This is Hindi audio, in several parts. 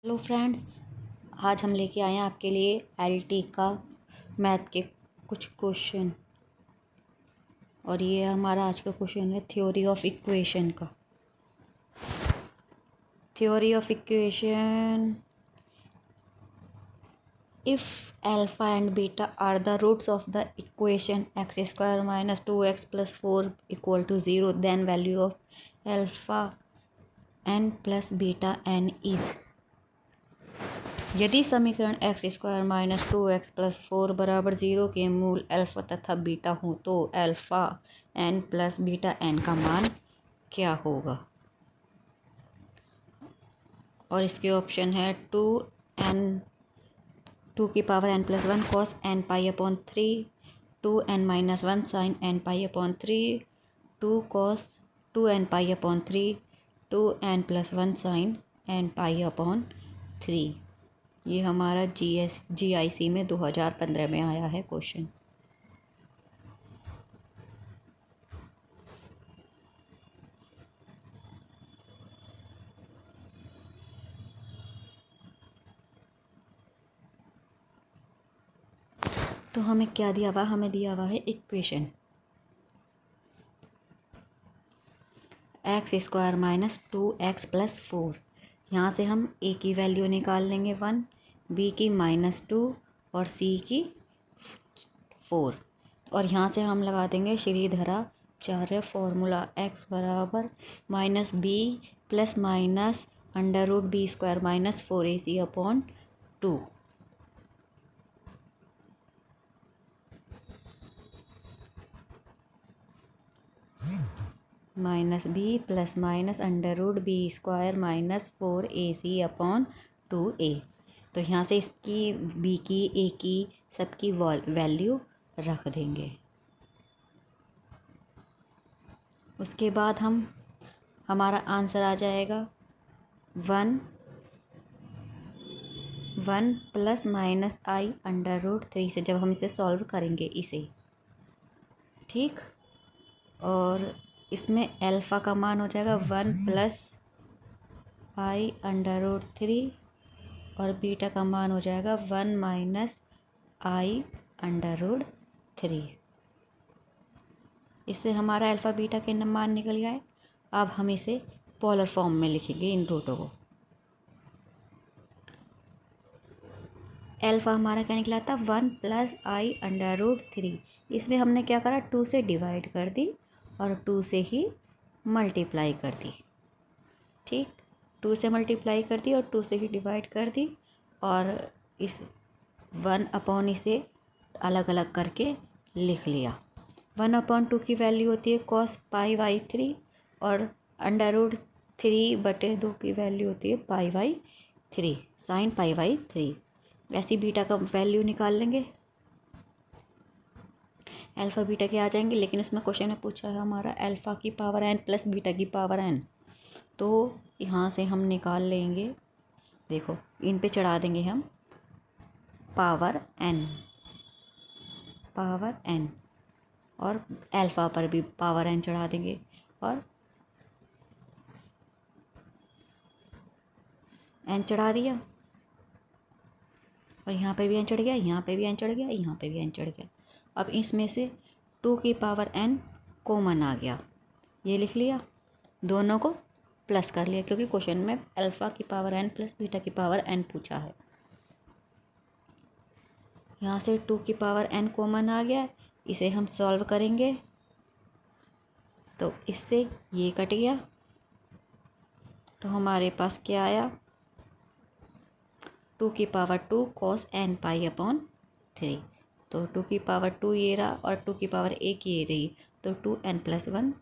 हेलो फ्रेंड्स, आज हम लेके आए हैं आपके लिए एलटी का मैथ के कुछ क्वेश्चन। और ये हमारा आज का क्वेश्चन है थ्योरी ऑफ इक्वेशन का। Theory of equation, if alpha and beta are the roots of the equation X square minus 2x plus 4 equal to 0, then value of alpha N plus beta N is. यदि समीकरण x square minus 2x plus 4 बराबर 0 के मूल अल्फ़ा तथा बीटा हो तो alpha N plus beta N का मान क्या होगा। और इसके ऑप्शन है 2 की power n plus 1 cos n pi upon 3, 2n minus 1 sine n pi upon 3, 2 cos 2n pi upon 3, 2n plus 1 sine n pi upon 3। ये हमारा GIC में 2015 में आया है क्वेश्चन। तो हमें क्या दिया हुआ, हमें दिया हुआ है equation X square minus 2x plus 4। यहाँ से हम a की वैल्यू निकाल लेंगे 1, b की -2 और c की 4। और यहाँ से हम लगा देंगे श्रीधराचार्य फॉर्मूला x बराबर minus B plus minus under root B square minus 4ac upon 2। Minus B plus minus under root B square minus 4ac upon 2a। तो यहाँ से इसकी b की a की सबकी वैल्यू रख देंगे। उसके बाद हमारा आंसर आ जाएगा 1 प्लस माइनस आई अंडर रूट 3 से, जब हम इसे सॉल्व करेंगे इसे, ठीक। और इसमें अल्फ़ा का मान हो जाएगा 1 प्लस आई अंडर रूट 3 और बीटा का मान हो जाएगा 1 माइनस आई अंडर रूट 3। इससे हमारा अल्फ़ा बीटा के मान निकल गया है। अब हम इसे पोलर फॉर्म में लिखेंगे इन रूटों को। अल्फ़ा हमारा क्या निकला था 1 प्लस आई अंडर रूट 3। इसमें हमने क्या करा, 2 से डिवाइड कर दी और 2 से ही मल्टीप्लाई कर दी, ठीक। 2 से मल्टीप्लाई कर दी और 2 से ही डिवाइड कर दी और इस 1 अपॉन इसे अलग अलग करके लिख लिया। 1/2 की वैल्यू होती है कॉस पाई बाई 3 और अंडर रूट 3/2 की वैल्यू होती है pi by 3 sine pi by 3। ऐसी बीटा का वैल्यू निकाल लेंगे, अल्फ़ा बीटा के आ जाएंगे। लेकिन उसमें क्वेश्चन में पूछा है हमारा अल्फ़ा की पावर n प्लस बीटा की पावर n, तो यहाँ से हम निकाल लेंगे। देखो, इन पे चढ़ा देंगे हम पावर n और अल्फ़ा पर भी पावर n चढ़ा देंगे और n चढ़ा दिया और यहाँ पे भी n चढ़ गया, यहाँ पे भी n चढ़ गया, यहाँ पे भी n चढ़ गया। अब इसमें से 2 की पावर n कॉमन आ गया, ये लिख लिया, दोनों को प्लस कर लिया क्योंकि क्वेश्चन में अल्फ़ा की पावर n प्लस बीटा की पावर n पूछा है। यहाँ से 2 की पावर n कॉमन आ गया, इसे हम सॉल्व करेंगे तो इससे ये कट गया, तो हमारे पास क्या आया 2 की power 2 cos n pi upon 3। तो 2 की पावर 2 ये रहा और 2 की पावर 1 ये रही, तो 2n plus 1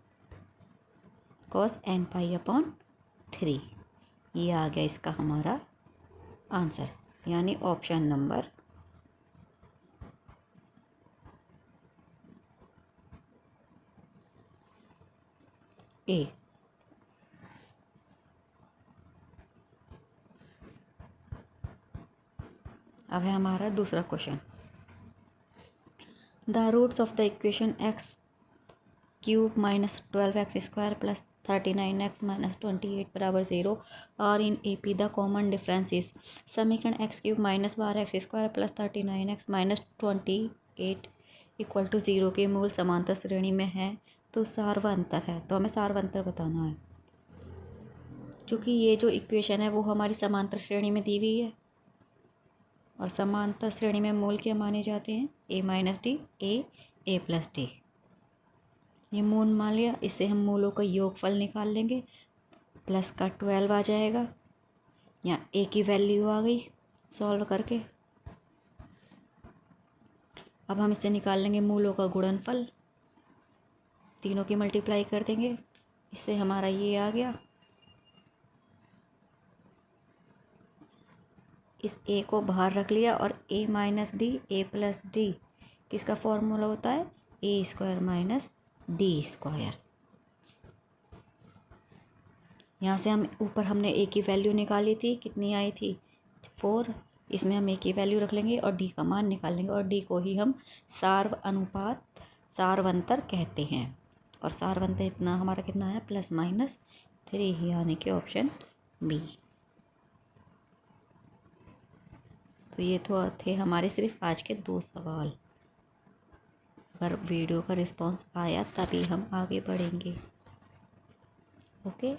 cos n pi upon 3। ये आ गया इसका हमारा आंसर, यानी ऑप्शन नंबर ए। अब है हमारा दूसरा question, the roots of the equation x³ minus 12x² plus 39x minus 28 बराबर 0 और in AP the common difference is समीकरण x³ minus 12x² plus 39x minus 28 equal to 0 के मूल समांतर श्रेणी में है तो सार्वंतर है। तो हमें सार्वंतर बताना है, क्योंकि ये जो इक्वेशन है वो हमारी समांतर श्रेणी में दी हुई है और समांतर श्रेणी में मूल क्या माने जाते हैं, a minus D, a plus D. ये मूल मान लिया, इससे हम मूलों का योगफल निकाल लेंगे, प्लस का 12 आ जाएगा, यहाँ a की वैल्यू आ गई सॉल्व करके। अब हम इससे निकाल लेंगे मूलों का गुणनफल, तीनों की मल्टीप्लाई कर देंगे, इससे हमारा ये आ गया। इस a को बाहर रख लिया और a minus D, a plus D किसका फॉर्मूला होता है, a square minus D square. यहाँ से हम ऊपर हमने a की वैल्यू निकाली थी, कितनी आई थी 4, इसमें हम a की वैल्यू रख लेंगे और d का मान निकाल लेंगे और d को ही हम सारवंतर कहते हैं। और सारवंतर इतना हमारा कितना है +-3, यानी कि ऑप्शन बी। तो ये तो थे हमारे सिर्फ आज के 2 सवाल। अगर वीडियो का रिस्पांस आया तभी हम आगे बढ़ेंगे। ओके।